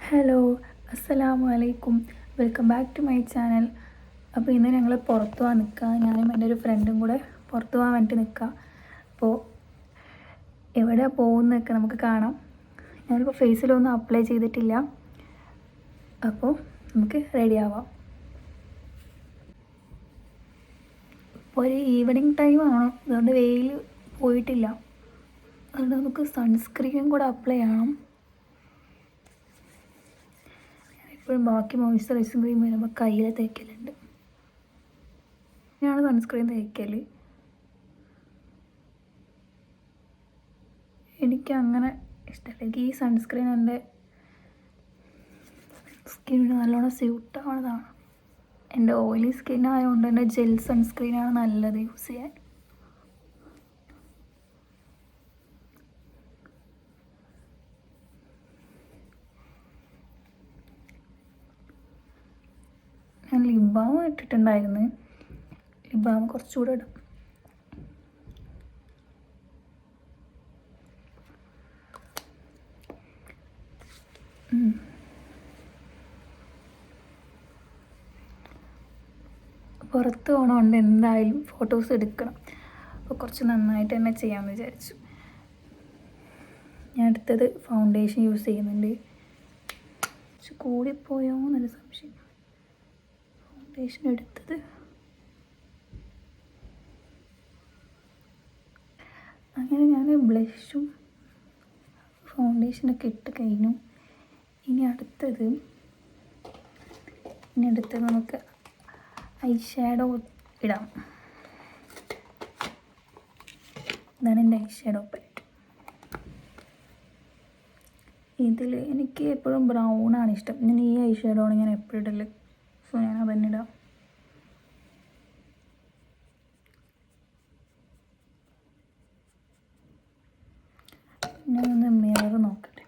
Hello, അസ്സലാമു അലൈക്കും. Welcome back to my channel. അപ്പോൾ ഇന്ന് ഞങ്ങൾ പുറത്തു പോകാൻ നിൽക്കുക. ഞാനും എൻ്റെ ഒരു ഫ്രണ്ടും കൂടെ പുറത്തു പോകാൻ വേണ്ടിയിട്ട് നിൽക്കുക. അപ്പോൾ എവിടെയാണ് പോകുന്നതൊക്കെ നമുക്ക് കാണാം. ഞാനിപ്പോൾ ഫേസിലൊന്നും അപ്ലൈ ചെയ്തിട്ടില്ല. അപ്പോൾ നമുക്ക് റെഡി ആവാം. ഇപ്പോൾ ഒരു ഈവനിങ് ടൈമാണ്, അതുകൊണ്ട് വെയിൽ പോയിട്ടില്ല. അതുകൊണ്ട് നമുക്ക് സൺസ്ക്രീനും കൂടെ അപ്ലൈ ചെയ്യണം. ഇപ്പോഴും ബാക്കി മോയ്സ്ചറൈസിങ് ക്രീം വരുമ്പോൾ കയ്യിൽ തേക്കലുണ്ട്. ഞാനാണ് സൺസ്ക്രീൻ തേക്കൽ. എനിക്ക് അങ്ങനെ ഇഷ്ടമല്ല. എനിക്ക് ഈ സൺസ്ക്രീൻ എൻ്റെ സ്കിന്നിന് നല്ലോണം സ്യൂട്ടാവുന്നതാണ്. എൻ്റെ ഓയിലി സ്കിൻ ആയതുകൊണ്ട് തന്നെ ജെൽ സൺസ്ക്രീനാണ് നല്ലത് യൂസ് ചെയ്യാൻ. ഞാൻ ലിപ് ബാം ഇട്ടിട്ടുണ്ടായിരുന്നു. ലിപ് ബാം കുറച്ചുകൂടെ ഇടും. പുറത്ത് പോകണമുണ്ട്, എന്തായാലും ഫോട്ടോസ് എടുക്കണം. അപ്പോൾ കുറച്ച് നന്നായിട്ട് തന്നെ ചെയ്യാമെന്ന് വിചാരിച്ചു. ഞാൻ അടുത്തത് ഫൗണ്ടേഷൻ യൂസ് ചെയ്യുന്നുണ്ട്. കുറച്ച് കൂടിപ്പോയോ എന്നൊരു സംശയം. ഫൗണ്ടേഷൻ എടുത്തത് അങ്ങനെ ഞാൻ ബ്ലഷും ഫൗണ്ടേഷനൊക്കെ ഇട്ട് കഴിഞ്ഞു. ഇനി അടുത്തത് നമുക്ക് ഐ ഷാഡോ ഇടാം. ഇതാണ് എൻ്റെ ഐ ഷാഡോ പാലറ്റ്. ഇതിൽ എനിക്ക് എപ്പോഴും ബ്രൗണാണ് ഇഷ്ടം. ഞാൻ ഈ ഐ ഷാഡോ ആണ് ഞാൻ എപ്പോഴും ഇടൽ. സോ ഞാൻ അതന്നെ ഇടാം. ഞാനൊന്ന് മിറർ നോക്കട്ടെ.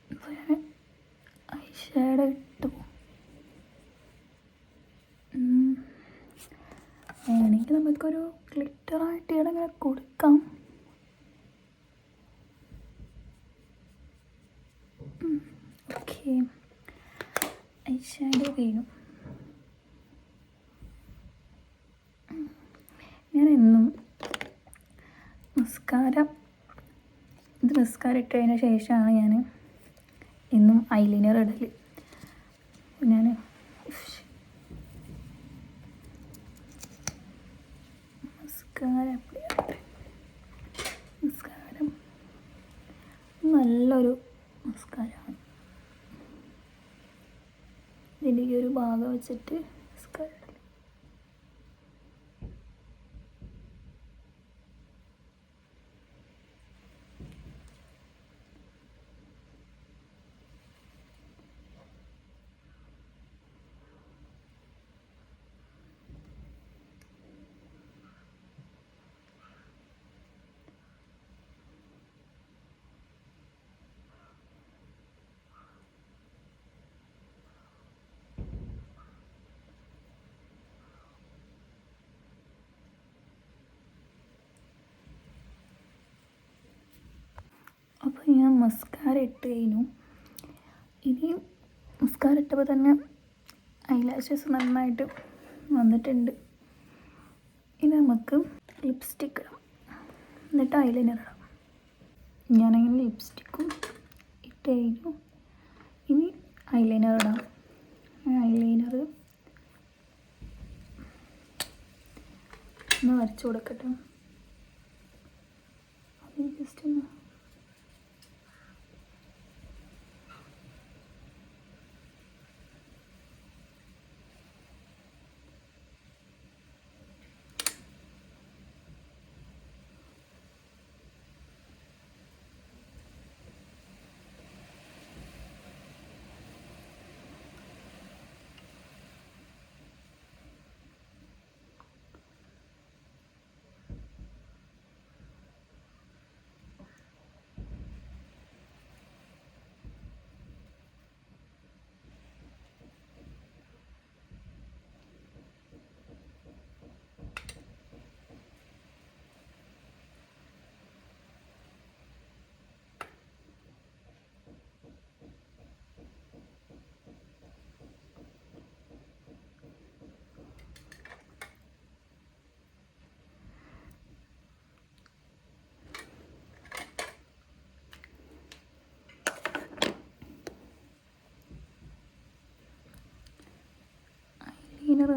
അപ്പോൾ ഞാൻ ഐ ഷാഡോ ഇട്ടു. വേണമെങ്കിൽ നമുക്കൊരു ഗ്ലിറ്ററായിട്ട് ഇങ്ങനെ കൊടുക്കാം. ഓക്കെ, ഐ ഷാഡോ കഴിഞ്ഞു. ഞാൻ എന്നും മസ്കാര ഇട്ടതിന് ശേഷമാണ് ഞാൻ എന്നും ഐലൈനർ ഇടൽ. ഞാൻ മസ്കാരം നല്ലൊരു മസ്കാരമാണ്. ഇതിൻ്റെ ഈ ഒരു ഭാഗം വെച്ചിട്ട് മസ്കാര ഇടൽ. അപ്പോൾ ഞാൻ മസ്കാര ഇട്ട് കഴിഞ്ഞു. ഇനി മസ്കാര ഇട്ടപ്പോൾ തന്നെ ഐലാഷസ് നന്നായിട്ട് വന്നിട്ടുണ്ട്. ഇനി നമുക്ക് ലിപ്സ്റ്റിക്ക് ഇടാം, എന്നിട്ട് ഐലൈനർ ഇടാം. ഞാനങ്ങനെ ലിപ്സ്റ്റിക്കും ഇട്ട് കഴിഞ്ഞു. ഇനി ഐലൈനർ ഇടാം. ഐലൈനർ ഒന്ന് വരച്ചു കൊടുക്കട്ടെ. അത് ജസ്റ്റ് ഒന്ന്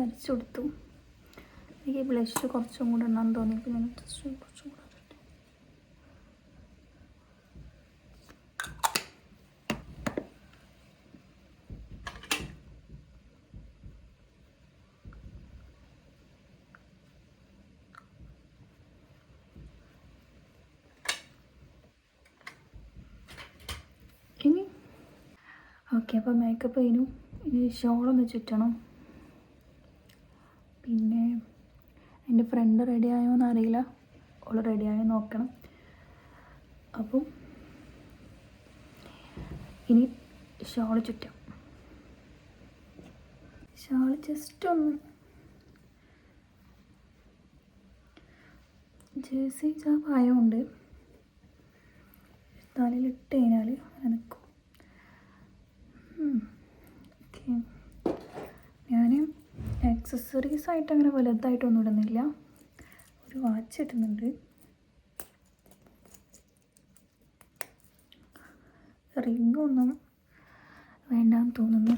വരച്ചു കൊടുത്തു. എനിക്ക് ബ്ലഷ് കുറച്ചും കൂടെ ഇടാൻ തോന്നി. പിന്നെ കുറച്ചും കൂടെ ഇനി ഓക്കെ. അപ്പോൾ മേക്കപ്പ് കഴിഞ്ഞു. ഇനി ഷോളൊന്ന് ചുറ്റണം. പിന്നെ എൻ്റെ ഫ്രണ്ട് റെഡി ആയോന്ന് അറിയില്ല, ഓൾ റെഡി ആയോ നോക്കണം. അപ്പം ഇനി ഷോൾ ചുറ്റാം. ഷോൾ ജസ്റ്റ് ഒന്ന് ജേഴ്സി ചാപ്പ് ആയതുകൊണ്ട് തലയിലിട്ട് കഴിഞ്ഞാൽ നിൽക്കും. ഓക്കെ. ഞാൻ ആക്സസറീസ് ആയിട്ട് അങ്ങനെ വലുതായിട്ടൊന്നും ഇടുന്നില്ല. ഒരു വാച്ച് ഇടുന്നുണ്ട്. റിങ്ങൊന്നും വേണ്ടാന്ന് തോന്നുന്നു.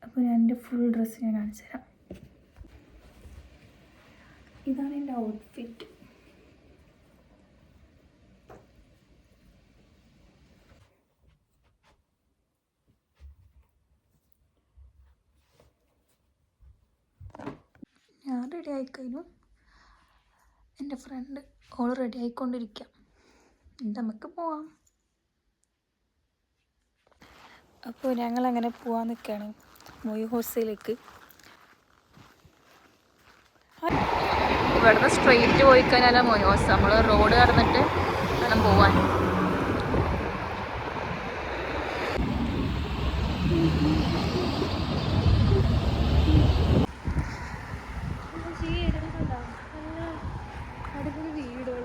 അപ്പോൾ ഞാൻ എൻ്റെ ഫുൾ ഡ്രസ്സ് ഞാൻ കാണിച്ചു തരാം. ഇതാണ് എൻ്റെ ഔട്ട്ഫിറ്റ്. ഞാൻ റെഡി ആയിക്കഴിഞ്ഞു. എൻ്റെ ഫ്രണ്ട് ഓൾ റെഡി ആയിക്കൊണ്ടിരിക്കാം. നമുക്ക് പോവാം. അപ്പോൾ ഞങ്ങളങ്ങനെ പോവാൻ നിൽക്കുകയാണ് മൊയ് ഹോസ്റ്റലിലേക്ക്. ഇവിടുന്ന് സ്ട്രെയിറ്റ് പോയി കഴിഞ്ഞാൽ മൊയ് ഹോസ്. നമ്മൾ റോഡ് കടന്നിട്ട് വേണം പോവാൻ. അടിപൊളി വീടുകൾ,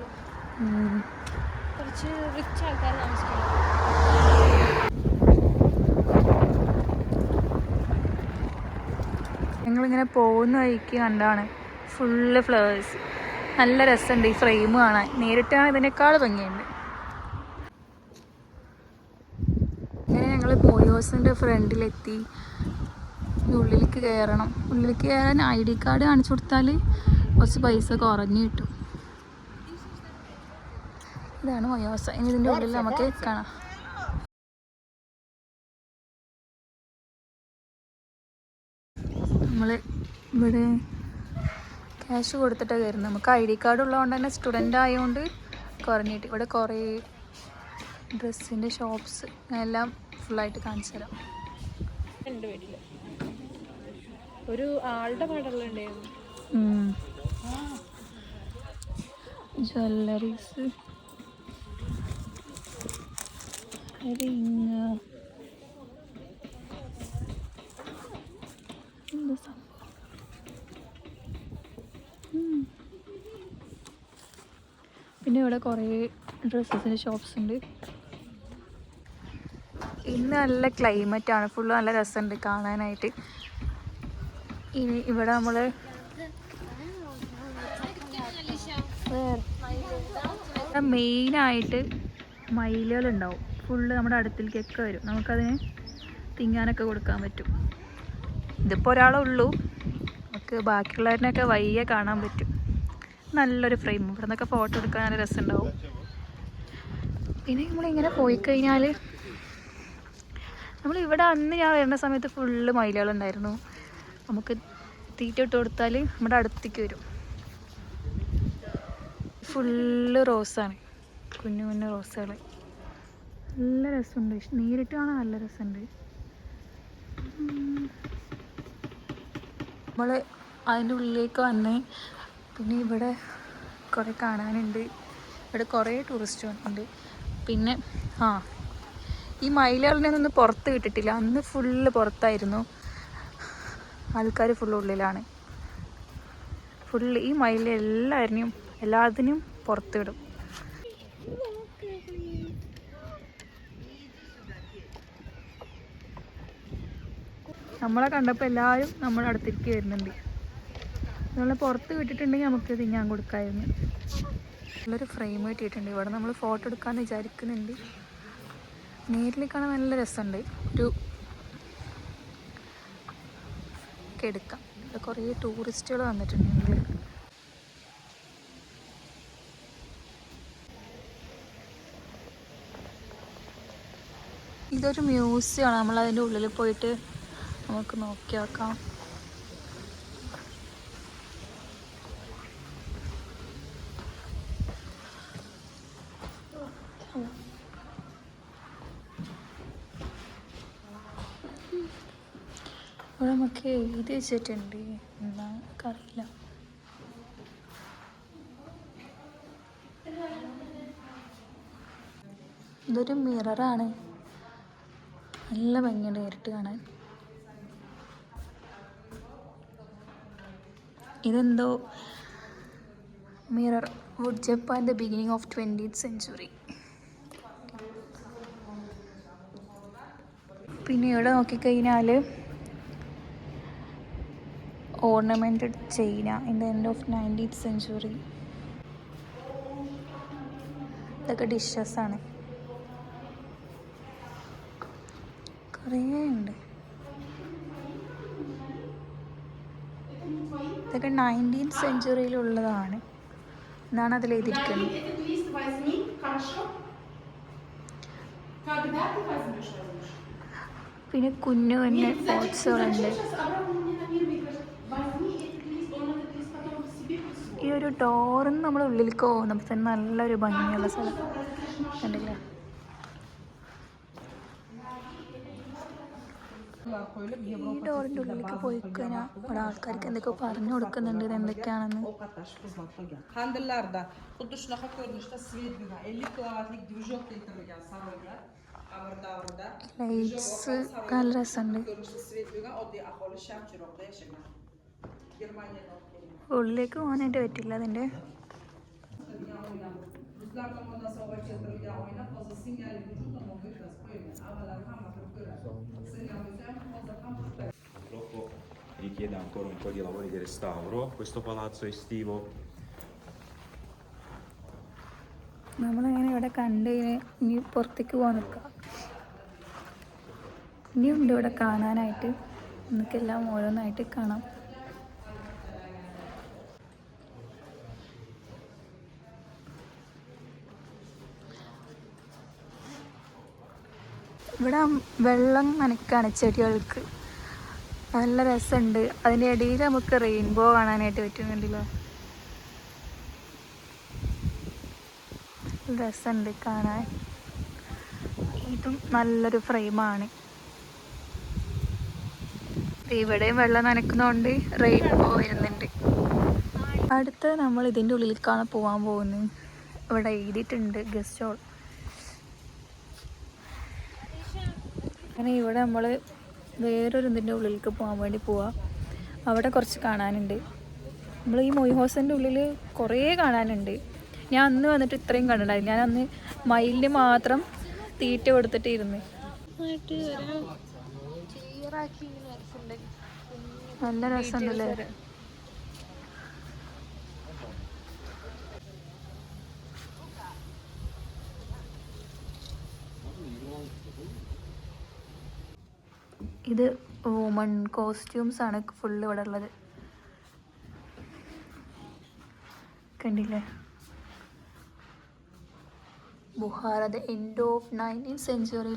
കുറച്ച് റിച്ച് ആൾക്കാർ താമസിക്കണം. ഞങ്ങളിങ്ങനെ പോകുന്ന വഴിക്ക് കണ്ടാണ് ഫുള്ള് ഫ്ലവേഴ്സ്. നല്ല രസമുണ്ട് ഈ ഫ്രെയിം കാണാൻ. നേരിട്ടാണ് ഇതിനേക്കാൾ ഭംഗിയുണ്ട്. ഇങ്ങനെ ഞങ്ങൾ മൊയ് ഹൗസിൻ്റെ ഫ്രണ്ടിലെത്തി. ഉള്ളിലേക്ക് കയറണം. ഉള്ളിലേക്ക് കയറാൻ ID കാർഡ് കാണിച്ചു കൊടുത്താൽ കുറച്ച് പൈസ കുറഞ്ഞ് കിട്ടും. ഇതാണ് മൊയ് ഹൗസ്. ഇനി ഇതിൻ്റെ ഉള്ളിൽ നമുക്ക് കാണാം. നമ്മൾ ഇവിടെ ക്യാഷ് കൊടുത്തിട്ടാണ് കയറുന്നത്. നമുക്ക് ID കാർഡ് ഉള്ളതുകൊണ്ട് തന്നെ സ്റ്റുഡൻ്റ് ആയതുകൊണ്ട് കുറഞ്ഞിട്ട്. ഇവിടെ കുറേ ഡ്രസ്സിൻ്റെ ഷോപ്സ് എല്ലാം ഫുള്ളായിട്ട് കാണിച്ചു തരാം. എൻ്റെ വീട്ടിൽ ഒരു ആളുടെ പടമുണ്ടായിരുന്നു. ജ്വല്ലറീസ്, റിങ്, എന്താ സംഭവം. പിന്നെ ഇവിടെ കുറേ ഡ്രസ്സസിൻ്റെ ഷോപ്സ് ഉണ്ട്. ഇന്ന് നല്ല ക്ലൈമറ്റാണ്. ഫുള്ള് നല്ല രസമുണ്ട് കാണാനായിട്ട്. ഇനി ഇവിടെ നമ്മൾ മെയിനായിട്ട് മയിലുകളുണ്ടാവും. ഫുള്ള് നമ്മുടെ അടുത്തിലേക്കൊക്കെ വരും. നമുക്കതിന് തിങ്ങാനൊക്കെ കൊടുക്കാൻ പറ്റും. ഇതിപ്പോൾ ഒരാളേ ഉള്ളൂ. നമുക്ക് ബാക്കിയുള്ളവരിനൊക്കെ വയ്യ കാണാൻ പറ്റും. നല്ലൊരു ഫ്രെയിം. ഇവിടെ നിന്നൊക്കെ ഫോട്ടോ എടുക്കാൻ നല്ല രസമുണ്ടാവും. പിന്നെ നമ്മളിങ്ങനെ പോയി കഴിഞ്ഞാൽ നമ്മളിവിടെ അന്ന് ഞാൻ വരുന്ന സമയത്ത് ഫുള്ള് മയിലുകളുണ്ടായിരുന്നു. നമുക്ക് തീറ്റ ഇട്ട് കൊടുത്താൽ നമ്മുടെ അടുത്തേക്ക് വരും. ഫുള്ള് റോസാണ്, കുഞ്ഞു കുഞ്ഞു റോസുകൾ. നല്ല രസമുണ്ട്. നേരിട്ട് കാണാൻ നല്ല രസമുണ്ട്. നമ്മൾ അതിൻ്റെ ഉള്ളിലേക്ക് വന്ന് പിന്നെ ഇവിടെ കുറേ കാണാനുണ്ട്. ഇവിടെ കുറേ ടൂറിസ്റ്റ് വന്നിട്ടുണ്ട്. പിന്നെ ഈ മയിലുകളിനെ ഒന്നും പുറത്ത് വിട്ടിട്ടില്ല. അന്ന് ഫുള്ള് പുറത്തായിരുന്നു. ആൾക്കാർ ഫുള്ള് ഉള്ളിലാണ്. ഫുള്ള് ഈ മയിലിനെ എല്ലാത്തിനും പുറത്ത് വിടും. നമ്മളെ കണ്ടപ്പോൾ എല്ലാവരും നമ്മുടെ അടുത്തേക്ക് വരുന്നുണ്ട്. നമ്മളെ പുറത്ത് വിട്ടിട്ടുണ്ടെങ്കിൽ നമുക്ക് തിന്നാൻ കൊടുക്കാമായിരുന്നു. നല്ലൊരു ഫ്രെയിം കിട്ടിയിട്ടുണ്ട്. ഇവിടെ നമ്മൾ ഫോട്ടോ എടുക്കാമെന്ന് വിചാരിക്കുന്നുണ്ട്. നേരിൽ കാണാൻ നല്ല രസമുണ്ട്. ഒക്കെ എടുക്കാം. ഇവിടെ കുറേ ടൂറിസ്റ്റുകൾ വന്നിട്ടുണ്ടെങ്കിൽ ഇതൊരു മ്യൂസിയമാണ്. നമ്മൾ അതിൻ്റെ ഉള്ളിൽ പോയിട്ട് നമുക്ക് നോക്കി നോക്കാം. ഇവിടെ നമുക്ക് എഴുതി വെച്ചിട്ടുണ്ട്, എന്താ അറിയില്ല. ഇതൊരു മിററാണ്, നല്ല ഭംഗിയുണ്ട് നേരിട്ട് കാണാൻ. ഇതെന്തോ mirror wood Japan the beginning of 20th century. പിന്നെ ഇവിടെ നോക്കിക്കഴിഞ്ഞാൽ ornamented china in the end of 19th century. ഇതൊക്കെ ഡിഷസാണ്, കുറേ ഉണ്ട്. ഇതൊക്കെ 19th centuryയിലുള്ളതാണ് എന്നാണ് അതിൽ എഴുതിയിരിക്കുന്നത്. പിന്നെ കുഞ്ഞു കുഞ്ഞു പോട്ട്സുകളുണ്ട്. ഈ ഒരു ഡോറിന്ന് നമ്മൾ ഉള്ളിലേക്ക് പോകുന്നപ്പോൾ തന്നെ നല്ലൊരു ഭംഗിയുള്ള സ്ഥലം കണ്ടില്ലേ. ഈ ഡോറിൻ്റെ ഉള്ളിലേക്ക് പോയി കഴിഞ്ഞാൽ അവിടെ ആൾക്കാർക്ക് എന്തൊക്കെയോ പറഞ്ഞു കൊടുക്കുന്നുണ്ട് ഇത് എന്തൊക്കെയാണെന്ന്. ലൈറ്റ്സ് നല്ല രസമുണ്ട്. ഉള്ളിലേക്ക് പോകാനായിട്ട് പറ്റില്ല അതിൻ്റെ. Purtroppo richiede ancora un po' di lavori di restauro. Questo palazzo estivo. നമ്മളങ്ങനെ ഇവിടെ കണ്ട് ഇനി പുറത്തേക്ക് പോകാൻ നിൽക്കാം. ഇനിയുണ്ട് ഇവിടെ കാണാനായിട്ട്, നമുക്കെല്ലാം ഓരോന്നായിട്ട് കാണാം. ഇവിടെ വെള്ളം നനയ്ക്കാണ് ചെടികൾക്ക്, നല്ല രസമുണ്ട്. അതിൻ്റെ ഇടയിൽ നമുക്ക് റെയിൻബോ കാണാനായിട്ട് പറ്റുന്നുണ്ടല്ലോ, രസമുണ്ട് കാണാൻ. ഇതും നല്ലൊരു ഫ്രെയിമാണ്. ഇവിടെയും വെള്ളം നനയ്ക്കുന്നതുകൊണ്ട് റെയിൻബോ വരുന്നുണ്ട്. അടുത്ത് നമ്മൾ ഇതിൻ്റെ ഉള്ളിലേക്കാണ് പോകാൻ പോകുന്നത്. ഇവിടെ എഴുതിയിട്ടുണ്ട് ഗസ്റ്റ് ഹോൾ. അങ്ങനെ ഇവിടെ നമ്മൾ വേറൊരു ഇതിൻ്റെ ഉള്ളിലേക്ക് പോകാൻ വേണ്ടി പോവാം. അവിടെ കുറച്ച് കാണാനുണ്ട്. നമ്മൾ ഈ മൊയ് ഹൗസിൻ്റെ ഉള്ളിൽ കുറേ കാണാനുണ്ട്. ഞാൻ അന്ന് വന്നിട്ട് ഇത്രയും കണ്ടിട്ടുണ്ടായിരുന്നു. ഞാൻ അന്ന് മയിലിന് മാത്രം തീറ്റ കൊടുത്തിട്ട് ഇരുന്ന്. നല്ല രസമുണ്ടല്ലേ. ഇത് വുമൺ കോസ്റ്റ്യൂംസ് ആണ് ഫുള്ള് ഇവിടെ ഉള്ളത്, കണ്ടില്ലേ. Bukhara the end of 19th century.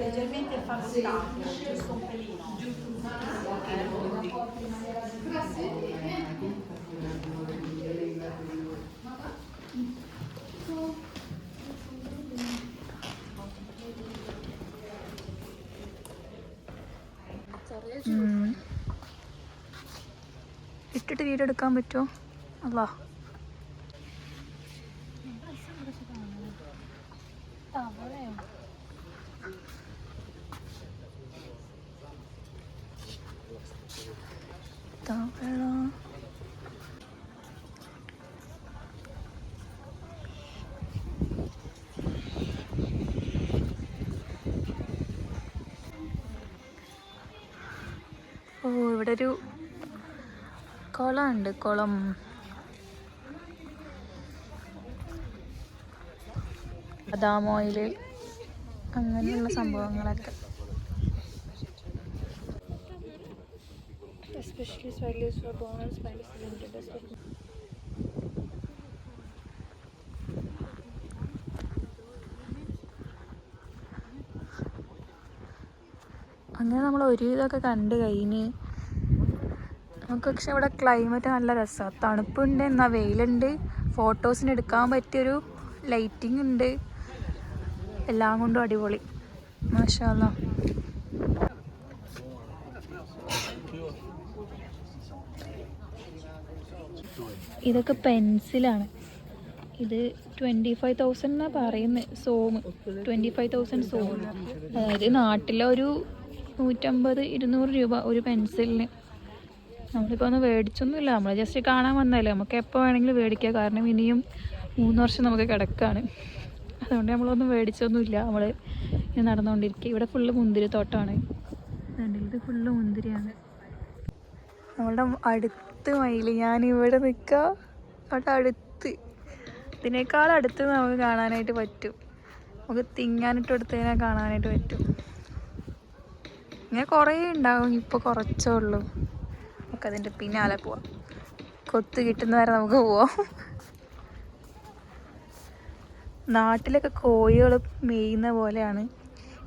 Leggermente falsato, giusto un pelino. ഇട്ടിട്ട് വീഡിയോ എടുക്കാൻ പറ്റുമോ? അല്ലാ, ഒരു കുളമുണ്ട്, കുളം. ബദാം ഓയിൽ അങ്ങനെയുള്ള സംഭവങ്ങളൊക്കെ. Especially values for bonus values limited. അങ്ങനെ നമ്മൾ ഒരുവിധമൊക്കെ കണ്ട് കഴിഞ്ഞ്. നമുക്ക് പക്ഷെ ഇവിടെ ക്ലൈമറ്റ് നല്ല രസമാണ്. തണുപ്പുണ്ട്, എന്നാൽ വെയിലുണ്ട്, ഫോട്ടോസിന് എടുക്കാൻ പറ്റിയൊരു ലൈറ്റിംഗ് ഉണ്ട്. എല്ലാം കൊണ്ടും അടിപൊളി. മാഷാ അല്ലാ. ഇതൊക്കെ പെൻസിലാണ്. ഇത് 25,000 എന്നാണ് പറയുന്നത്. സോമ് 25,000 സോമ്. അതായത് നാട്ടിലെ ഒരു 150-200 രൂപ ഒരു പെൻസിലിന്. നമ്മളിപ്പോൾ ഒന്ന് മേടിച്ചൊന്നുമില്ല, നമ്മൾ ജസ്റ്റ് കാണാൻ വന്നതല്ലേ. നമുക്ക് എപ്പോൾ വേണമെങ്കിലും മേടിക്കാം, കാരണം ഇനിയും 3 വർഷം നമുക്ക് കിടക്കാണ്. അതുകൊണ്ട് നമ്മളൊന്നും മേടിച്ചൊന്നുമില്ല. നമ്മൾ ഇങ്ങനെ നടന്നുകൊണ്ടിരിക്കുക. ഇവിടെ ഫുള്ള് മുന്തിരി തോട്ടമാണ്. ഇത് ഫുള്ള് മുന്തിരിയാണ്. നമ്മളുടെ അടുത്ത് മയിൽ. ഞാനിവിടെ നിൽക്കുക, അവിടെ അടുത്ത്, ഇതിനേക്കാൾ അടുത്ത് നമുക്ക് കാണാനായിട്ട് പറ്റും. നമുക്ക് തിങ്ങാനിട്ട് കൊടുത്തതിനാൽ കാണാനായിട്ട് പറ്റും. ഇങ്ങനെ കുറേ ഉണ്ടാവും, ഇപ്പോൾ കുറച്ചേ ഉള്ളൂ. നമുക്ക് അതിൻ്റെ പിന്നാലെ പോവാം. കൊത്ത് കിട്ടുന്നവരെ നമുക്ക് പോവാം. നാട്ടിലൊക്കെ കോഴികൾ മേയുന്ന പോലെയാണ്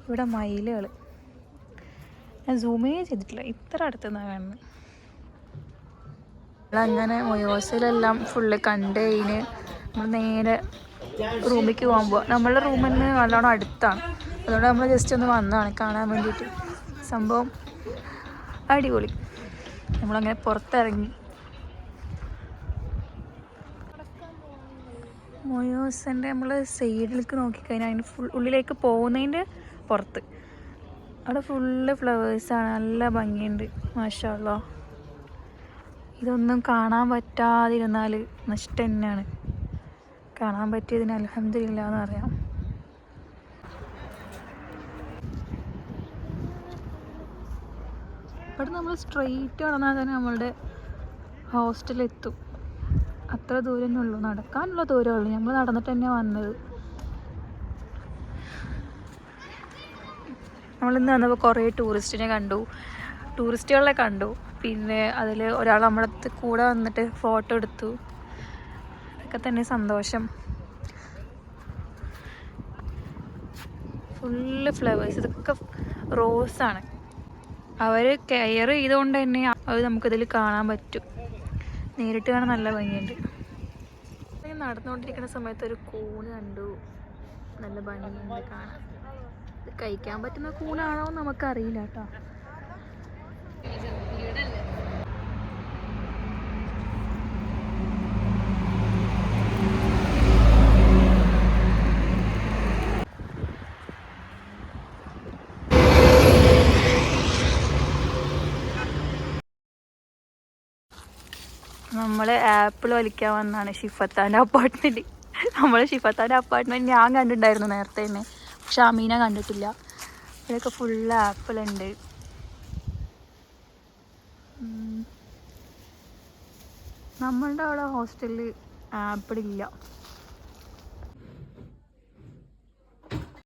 ഇവിടെ മയിലുകൾ. ഞാൻ സൂമേ ചെയ്തിട്ടില്ല, ഇത്ര അടുത്തുനിന്നാണ് കാണുന്നത്. നമ്മളങ്ങനെ മൊയോസിലെല്ലാം ഫുള്ള് കണ്ട് കഴിഞ്ഞ് നമ്മൾ നേരെ റൂമിലേക്ക് പോകാൻ പോവാം. നമ്മളുടെ റൂമിൽ നിന്ന് നല്ലോണം അടുത്താണ്, അതുകൊണ്ട് നമ്മൾ ജസ്റ്റ് ഒന്ന് വന്നതാണ് കാണാൻ വേണ്ടിയിട്ട്. സംഭവം അടിപൊളി. നമ്മളങ്ങനെ പുറത്തിറങ്ങി. മൊയോസിൻ്റെ നമ്മൾ സൈഡിലേക്ക് നോക്കിക്കഴിഞ്ഞാൽ അതിന് ഉള്ളിലേക്ക് പോകുന്നതിൻ്റെ പുറത്ത് അവിടെ ഫുള്ള് ഫ്ലവേഴ്സാണ്. നല്ല ഭംഗിയുണ്ട്, മാഷാ അല്ലാ. ഇതൊന്നും കാണാൻ പറ്റാതിരുന്നാൽ നഷ്ടം തന്നെയാണ്. കാണാൻ പറ്റിയതിന് അൽഹംദുലില്ലാ എന്ന് പറയാം. ഇവിടെ നമ്മൾ സ്ട്രെയിറ്റ് നടന്നാൽ തന്നെ നമ്മളുടെ ഹോസ്റ്റലെത്തും. അത്ര ദൂരം തന്നെ ഉള്ളൂ, നടക്കാനുള്ള ദൂരമേ ഉള്ളൂ. നമ്മൾ നടന്നിട്ട് തന്നെ വന്നത്. നമ്മളിന്ന് വന്നപ്പോൾ കുറേ ടൂറിസ്റ്റുകളെ കണ്ടു. പിന്നെ അതിൽ ഒരാൾ നമ്മുടെ അടുത്ത് കൂടെ വന്നിട്ട് ഫോട്ടോ എടുത്തു. അതൊക്കെ തന്നെ സന്തോഷം. ഫുള്ള് ഫ്ലവേഴ്സ്, ഇതൊക്കെ റോസാണ്. അവർ കെയർ ചെയ്തുകൊണ്ട് തന്നെ അത് നമുക്കിതിൽ കാണാൻ പറ്റും. നേരിട്ട് കാണാൻ നല്ല ഭംഗിയുണ്ട്. നടന്നുകൊണ്ടിരിക്കുന്ന സമയത്ത് ഒരു കൂണ് കണ്ടു, നല്ല ഭംഗിയുണ്ട് കാണാൻ. ഇത് കഴിക്കാൻ പറ്റുന്ന കൂണാണോ എന്ന് നമുക്കറിയില്ല കേട്ടോ. നമ്മൾ ആപ്പിൾ വലിക്കാൻ വന്നാണ് ഷിഫത്താൻ്റെ അപ്പാർട്ട്മെൻറ്റ്. നമ്മൾ ഷിഫത്താൻ്റെ അപ്പാർട്ട്മെൻറ്റ് ഞാൻ കണ്ടിട്ടുണ്ടായിരുന്നു നേരത്തെ തന്നെ, പക്ഷെ അമീന കണ്ടിട്ടില്ല. ഇവിടെയൊക്കെ ഫുള്ള് ആപ്പിളുണ്ട്. നമ്മളുടെ അവിടെ ഹോസ്റ്റലിൽ ആപ്പിളില്ല.